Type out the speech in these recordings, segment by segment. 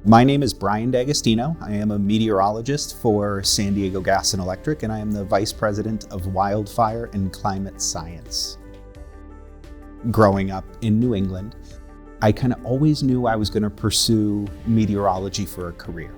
My name is Brian D'Agostino. I am a meteorologist for San Diego Gas and Electric, and I am the Vice President of Wildfire and Climate Science. Growing up in New England, I kind of always knew I was going to pursue meteorology for a career.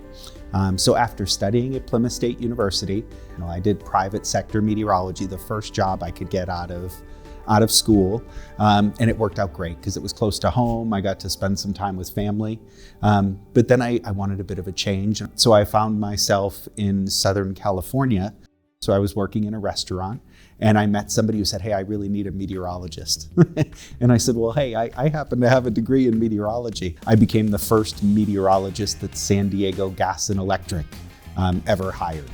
So after studying at Plymouth State University, I did private sector meteorology, the first job I could get out of school, and it worked out great because it was close to home. I got to spend some time with family, but then I wanted a bit of a change. So I found myself in Southern California. So I was working in a restaurant and I met somebody who said, "Hey, I really need a meteorologist." And I said, "Well, hey, I happen to have a degree in meteorology." I became the first meteorologist that San Diego Gas and Electric ever hired.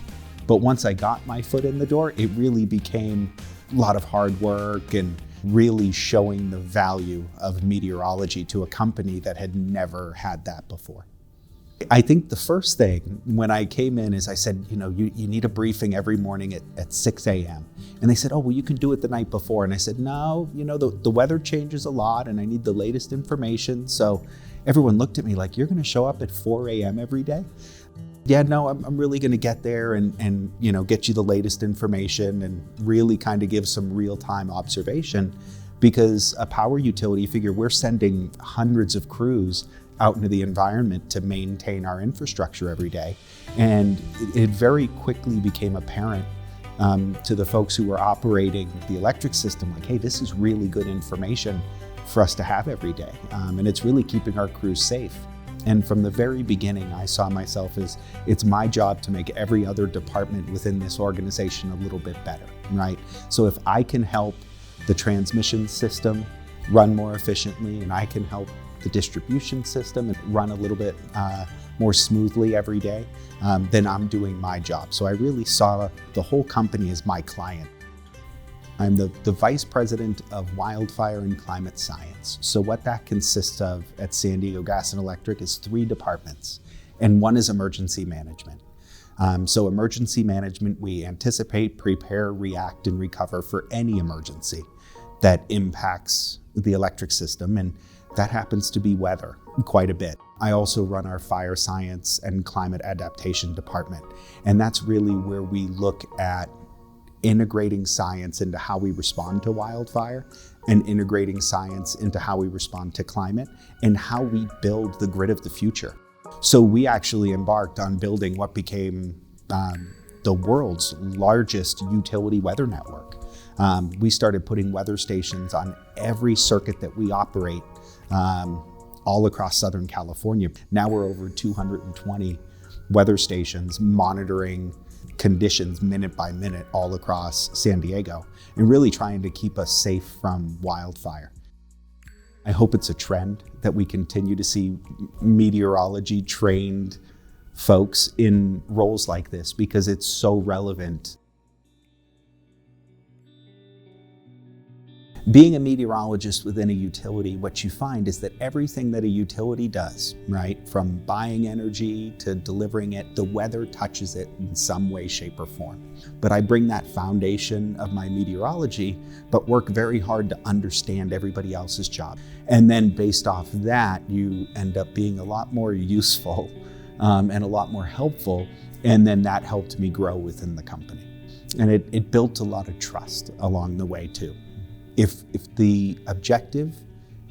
But once I got my foot in the door, it really became a lot of hard work and really showing the value of meteorology to a company that had never had that before. I think the first thing when I came in is I said, you need a briefing every morning at 6 a.m. And they said, "Oh, well, you can do it the night before." And I said, "No, the weather changes a lot and I need the latest information." So everyone looked at me like, "You're going to show up at 4 a.m. every day?" "Yeah, no, I'm really going to get there and get you the latest information and really kind of give some real-time observation, because a power utility, figure we're sending hundreds of crews out into the environment to maintain our infrastructure every day." And it very quickly became apparent to the folks who were operating the electric system, like, hey, this is really good information for us to have every day. And it's really keeping our crews safe. And from the very beginning, I saw myself as it's my job to make every other department within this organization a little bit better, right? So if I can help the transmission system run more efficiently and I can help the distribution system and run a little bit more smoothly every day, then I'm doing my job. So I really saw the whole company as my client. I'm the Vice President of Wildfire and Climate Science. So what that consists of at San Diego Gas and Electric is 3 departments, and one is emergency management. So emergency management, we anticipate, prepare, react, and recover for any emergency that impacts the electric system, and that happens to be weather quite a bit. I also run our fire science and climate adaptation department, and that's really where we look at integrating science into how we respond to wildfire and integrating science into how we respond to climate and how we build the grid of the future. So we actually embarked on building what became the world's largest utility weather network. We started putting weather stations on every circuit that we operate all across Southern California. Now we're over 220 weather stations monitoring conditions minute by minute all across San Diego and really trying to keep us safe from wildfire. I hope it's a trend that we continue to see meteorology trained folks in roles like this because it's so relevant. Being a meteorologist within a utility, what you find is that everything that a utility does, right, from buying energy to delivering it, the weather touches it in some way, shape, or form. But I bring that foundation of my meteorology, but work very hard to understand everybody else's job. And then based off that, you end up being a lot more useful and a lot more helpful. And then that helped me grow within the company. And it built a lot of trust along the way too. If the objective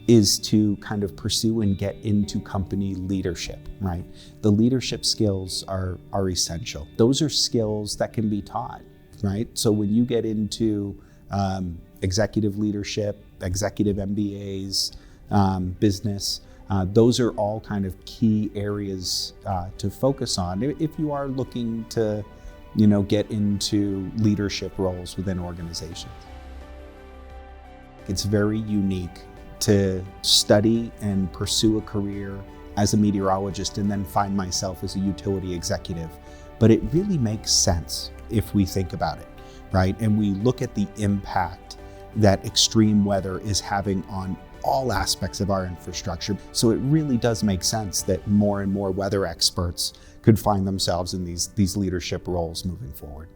is to kind of pursue and get into company leadership, right? The leadership skills are essential. Those are skills that can be taught, right? So when you get into executive leadership, executive MBAs, business, those are all kind of key areas to focus on if you are looking to, get into leadership roles within organizations. It's very unique to study and pursue a career as a meteorologist and then find myself as a utility executive. But it really makes sense if we think about it, right? And we look at the impact that extreme weather is having on all aspects of our infrastructure. So it really does make sense that more and more weather experts could find themselves in these leadership roles moving forward.